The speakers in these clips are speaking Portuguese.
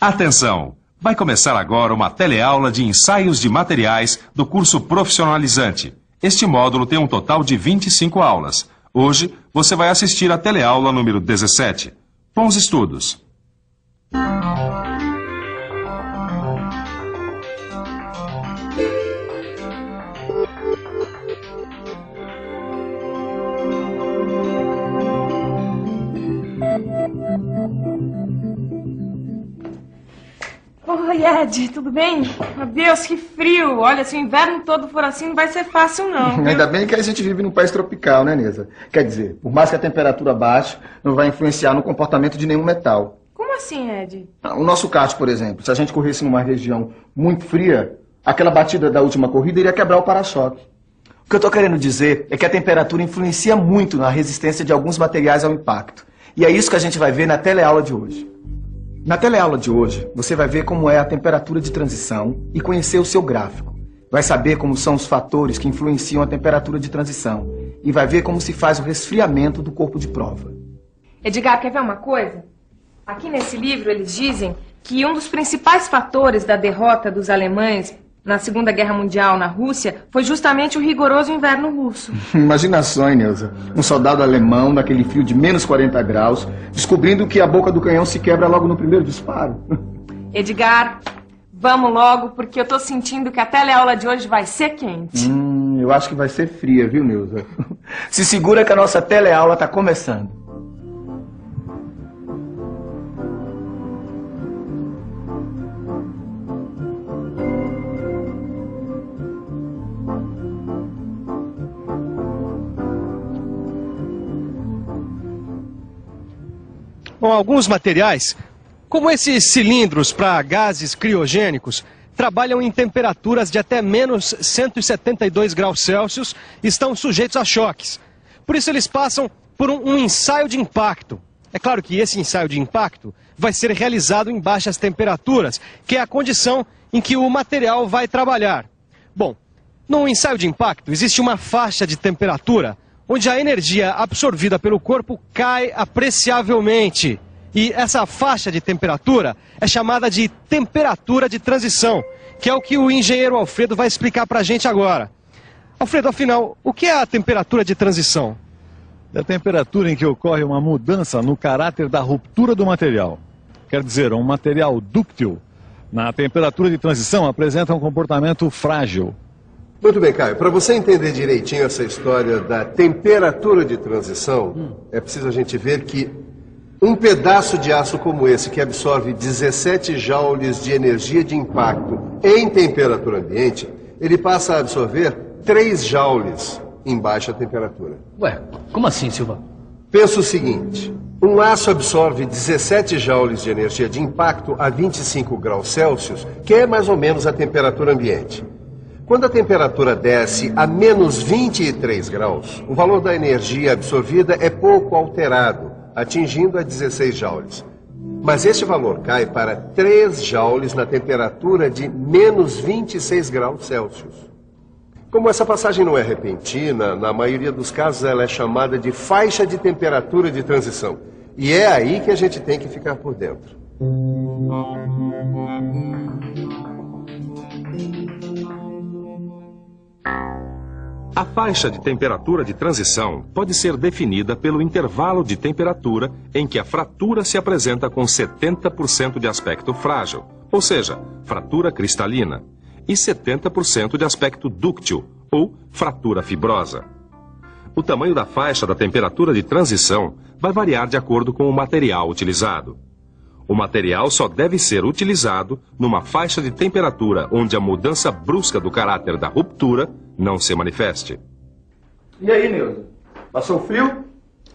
Atenção! Vai começar agora uma teleaula de ensaios de materiais do curso profissionalizante. Este módulo tem um total de 25 aulas. Hoje, você vai assistir a teleaula número 17. Bons estudos! Oi, Ed, tudo bem? Meu Deus, que frio! Olha, se o inverno todo for assim, não vai ser fácil, não. Viu? Ainda bem que a gente vive num país tropical, né, Neza? Quer dizer, por mais que a temperatura baixe, não vai influenciar no comportamento de nenhum metal. Como assim, Ed? O nosso kart, por exemplo, se a gente corresse numa região muito fria, aquela batida da última corrida iria quebrar o para-choque. O que eu estou querendo dizer é que a temperatura influencia muito na resistência de alguns materiais ao impacto. E é isso que a gente vai ver na teleaula de hoje. Na teleaula de hoje, você vai ver como é a temperatura de transição e conhecer o seu gráfico. Vai saber como são os fatores que influenciam a temperatura de transição e vai ver como se faz o resfriamento do corpo de prova. Edgar, quer ver uma coisa? Aqui nesse livro eles dizem que um dos principais fatores da derrota dos alemães na Segunda Guerra Mundial na Rússia foi justamente o rigoroso inverno russo. Imagina só, hein, Neuza? Um soldado alemão naquele frio de menos 40 graus, descobrindo que a boca do canhão se quebra logo no primeiro disparo. Edgar, vamos logo, porque eu tô sentindo que a teleaula de hoje vai ser quente. Eu acho que vai ser fria, viu, Neuza? Se segura que a nossa teleaula tá começando. Bom, alguns materiais, como esses cilindros para gases criogênicos, trabalham em temperaturas de até menos 172 graus Celsius e estão sujeitos a choques. Por isso eles passam por um ensaio de impacto. É claro que esse ensaio de impacto vai ser realizado em baixas temperaturas, que é a condição em que o material vai trabalhar. Bom, no ensaio de impacto existe uma faixa de temperatura onde a energia absorvida pelo corpo cai apreciavelmente. E essa faixa de temperatura é chamada de temperatura de transição, que é o que o engenheiro Alfredo vai explicar para a gente agora. Alfredo, afinal, o que é a temperatura de transição? É a temperatura em que ocorre uma mudança no caráter da ruptura do material. Quer dizer, um material dúctil, na temperatura de transição, apresenta um comportamento frágil. Muito bem, Caio. Para você entender direitinho essa história da temperatura de transição, é preciso a gente ver que um pedaço de aço como esse, que absorve 17 joules de energia de impacto em temperatura ambiente, ele passa a absorver 3 joules em baixa temperatura. Ué, como assim, Silva? Pensa o seguinte, um aço absorve 17 joules de energia de impacto a 25 graus Celsius, que é mais ou menos a temperatura ambiente. Quando a temperatura desce a menos 23 graus, o valor da energia absorvida é pouco alterado, atingindo a 16 joules. Mas este valor cai para 3 joules na temperatura de menos 26 graus Celsius. Como essa passagem não é repentina, na maioria dos casos ela é chamada de faixa de temperatura de transição. E é aí que a gente tem que ficar por dentro. A faixa de temperatura de transição pode ser definida pelo intervalo de temperatura em que a fratura se apresenta com 70% de aspecto frágil, ou seja, fratura cristalina, e 70% de aspecto dúctil, ou fratura fibrosa. O tamanho da faixa da temperatura de transição vai variar de acordo com o material utilizado. O material só deve ser utilizado numa faixa de temperatura onde a mudança brusca do caráter da ruptura não se manifeste. E aí, Neuza? Passou frio?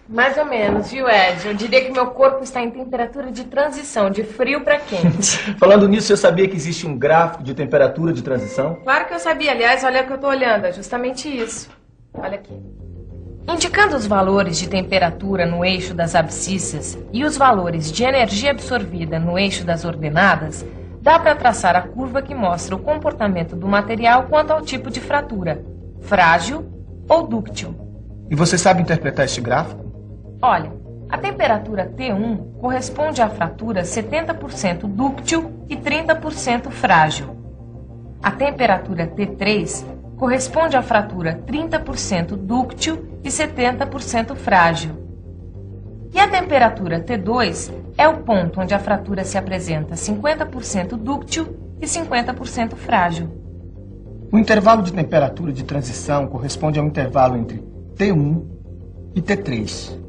Mais ou menos, viu, Ed? Eu diria que meu corpo está em temperatura de transição, de frio para quente. Falando nisso, você sabia que existe um gráfico de temperatura de transição? Claro que eu sabia. Aliás, olha o que eu estou olhando. É justamente isso. Olha aqui. Indicando os valores de temperatura no eixo das abscissas e os valores de energia absorvida no eixo das ordenadas, dá para traçar a curva que mostra o comportamento do material quanto ao tipo de fratura, frágil ou dúctil. E você sabe interpretar este gráfico? Olha, A temperatura T1 corresponde à fratura 70% dúctil e 30% frágil. A temperatura T3 corresponde à fratura 30% dúctil e 70% frágil. E a temperatura T2 é o ponto onde a fratura se apresenta 50% dúctil e 50% frágil. O intervalo de temperatura de transição corresponde ao intervalo entre T1 e T3.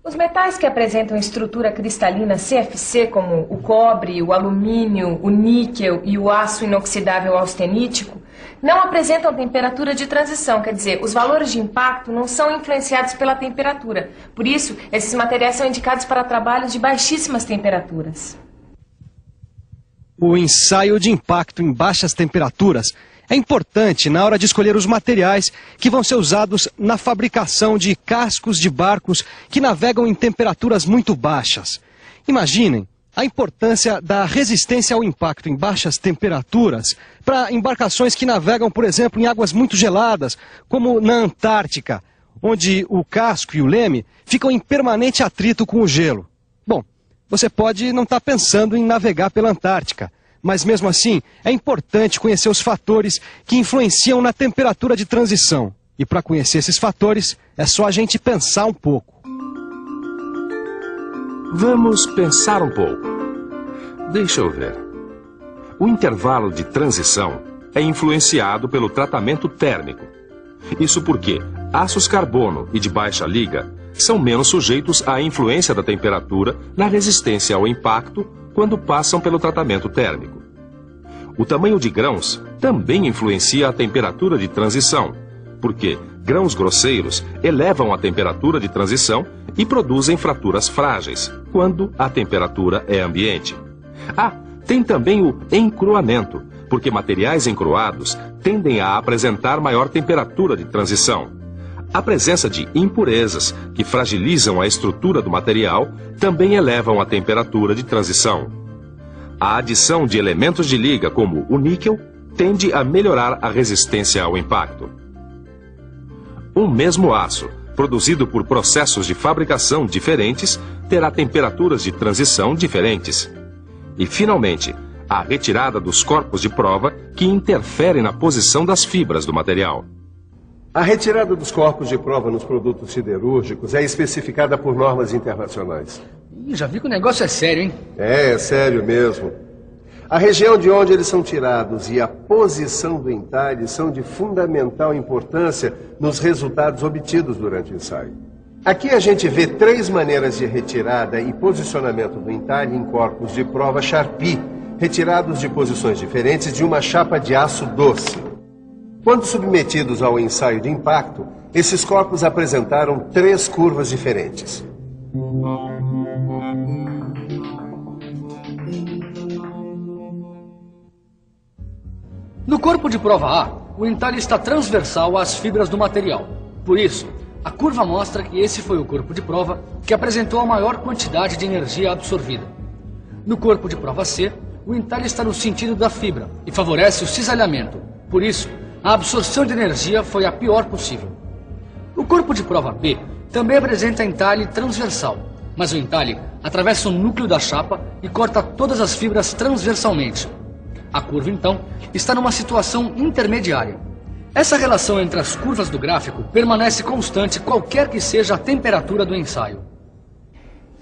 Os metais que apresentam estrutura cristalina CFC, como o cobre, o alumínio, o níquel e o aço inoxidável austenítico, não apresentam temperatura de transição, quer dizer, os valores de impacto não são influenciados pela temperatura. Por isso, esses materiais são indicados para trabalhos de baixíssimas temperaturas. O ensaio de impacto em baixas temperaturas é importante na hora de escolher os materiais que vão ser usados na fabricação de cascos de barcos que navegam em temperaturas muito baixas. Imaginem a importância da resistência ao impacto em baixas temperaturas para embarcações que navegam, por exemplo, em águas muito geladas, como na Antártica, onde o casco e o leme ficam em permanente atrito com o gelo. Bom, você pode não estar pensando em navegar pela Antártica, mas mesmo assim é importante conhecer os fatores que influenciam na temperatura de transição. E para conhecer esses fatores, é só a gente pensar um pouco. Vamos pensar um pouco. Deixa eu ver. O intervalo de transição é influenciado pelo tratamento térmico. Isso porque aços carbono e de baixa liga são menos sujeitos à influência da temperatura na resistência ao impacto quando passam pelo tratamento térmico. O tamanho de grãos também influencia a temperatura de transição, porque grãos grosseiros elevam a temperatura de transição e produzem fraturas frágeis, quando a temperatura é ambiente. Tem também o encruamento, porque materiais encruados tendem a apresentar maior temperatura de transição. A presença de impurezas, que fragilizam a estrutura do material, também elevam a temperatura de transição. A adição de elementos de liga, como o níquel, tende a melhorar a resistência ao impacto. Um mesmo aço, produzido por processos de fabricação diferentes, terá temperaturas de transição diferentes. E, finalmente, a retirada dos corpos de prova que interferem na posição das fibras do material. A retirada dos corpos de prova nos produtos siderúrgicos é especificada por normas internacionais. Já vi que o negócio é sério, hein? É sério mesmo. A região de onde eles são tirados e a posição do entalhe são de fundamental importância nos resultados obtidos durante o ensaio. Aqui a gente vê 3 maneiras de retirada e posicionamento do entalhe em corpos de prova Sharpie, retirados de posições diferentes de uma chapa de aço doce. Quando submetidos ao ensaio de impacto, esses corpos apresentaram 3 curvas diferentes. No corpo de prova A, o entalhe está transversal às fibras do material. Por isso, a curva mostra que esse foi o corpo de prova que apresentou a maior quantidade de energia absorvida. No corpo de prova C, o entalhe está no sentido da fibra e favorece o cisalhamento. Por isso, a absorção de energia foi a pior possível. O corpo de prova B também apresenta entalhe transversal, mas o entalhe atravessa o núcleo da chapa e corta todas as fibras transversalmente. A curva, então, está numa situação intermediária. Essa relação entre as curvas do gráfico permanece constante qualquer que seja a temperatura do ensaio.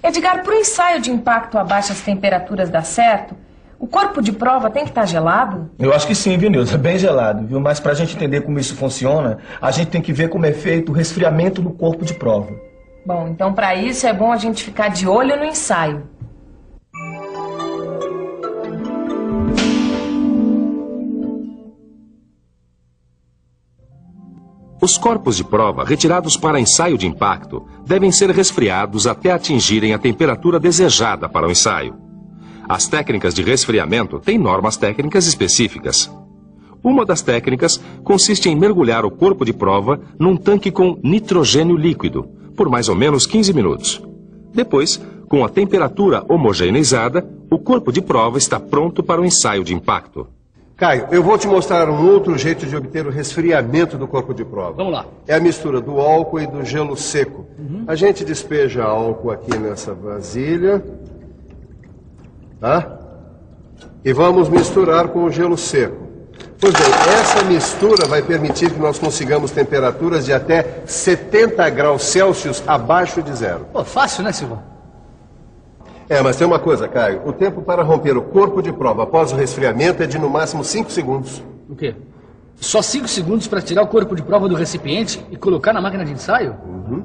Edgar, para o ensaio de impacto a baixas temperaturas dar certo, o corpo de prova tem que estar gelado? Eu acho que sim, viu, Nilson? Bem gelado, viu? Mas para a gente entender como isso funciona, a gente tem que ver como é feito o resfriamento no corpo de prova. Bom, então para isso é bom a gente ficar de olho no ensaio. Os corpos de prova retirados para ensaio de impacto devem ser resfriados até atingirem a temperatura desejada para o ensaio. As técnicas de resfriamento têm normas técnicas específicas. Uma das técnicas consiste em mergulhar o corpo de prova num tanque com nitrogênio líquido por mais ou menos 15 minutos. Depois, com a temperatura homogeneizada, o corpo de prova está pronto para o ensaio de impacto. Caio, eu vou te mostrar um outro jeito de obter o resfriamento do corpo de prova. Vamos lá. É a mistura do álcool e do gelo seco. A gente despeja álcool aqui nessa vasilha. Tá? E vamos misturar com o gelo seco. Pois bem, essa mistura vai permitir que nós consigamos temperaturas de até 70 graus Celsius abaixo de zero. Pô, fácil, né, Silva? Mas tem uma coisa, Caio. O tempo para romper o corpo de prova após o resfriamento é de no máximo 5 segundos. O quê? Só 5 segundos para tirar o corpo de prova do recipiente e colocar na máquina de ensaio?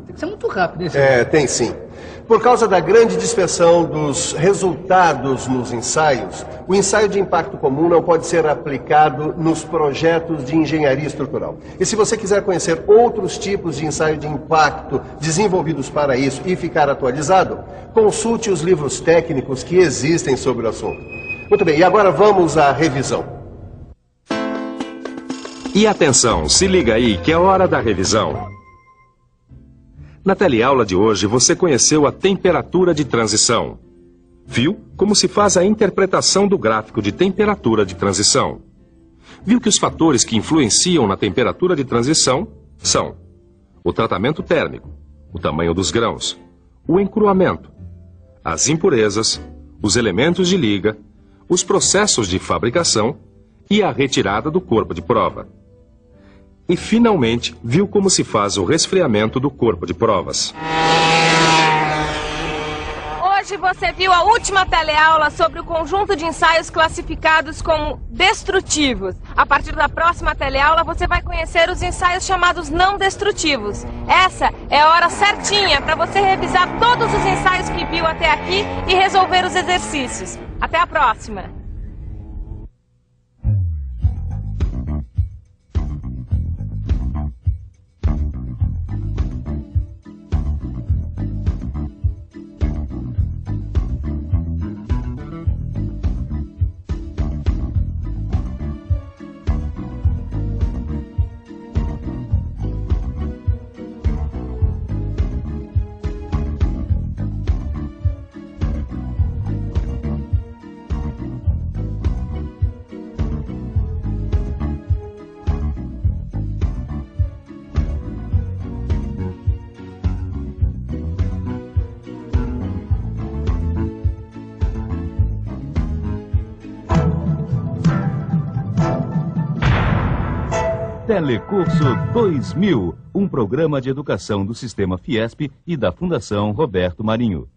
Tem que ser muito rápido, hein, Silva? Tem sim. Por causa da grande dispersão dos resultados nos ensaios, o ensaio de impacto comum não pode ser aplicado nos projetos de engenharia estrutural. E se você quiser conhecer outros tipos de ensaio de impacto desenvolvidos para isso e ficar atualizado, consulte os livros técnicos que existem sobre o assunto. Muito bem, e agora vamos à revisão. E atenção, se liga aí que é hora da revisão. Na teleaula de hoje, você conheceu a temperatura de transição. Viu como se faz a interpretação do gráfico de temperatura de transição. Viu que os fatores que influenciam na temperatura de transição são o tratamento térmico, o tamanho dos grãos, o encruamento, as impurezas, os elementos de liga, os processos de fabricação e a retirada do corpo de prova. E, finalmente, viu como se faz o resfriamento do corpo de provas. Hoje você viu a última teleaula sobre o conjunto de ensaios classificados como destrutivos. A partir da próxima teleaula você vai conhecer os ensaios chamados não destrutivos. Essa é a hora certinha para você revisar todos os ensaios que viu até aqui e resolver os exercícios. Até a próxima! Telecurso 2000, um programa de educação do Sistema Fiesp e da Fundação Roberto Marinho.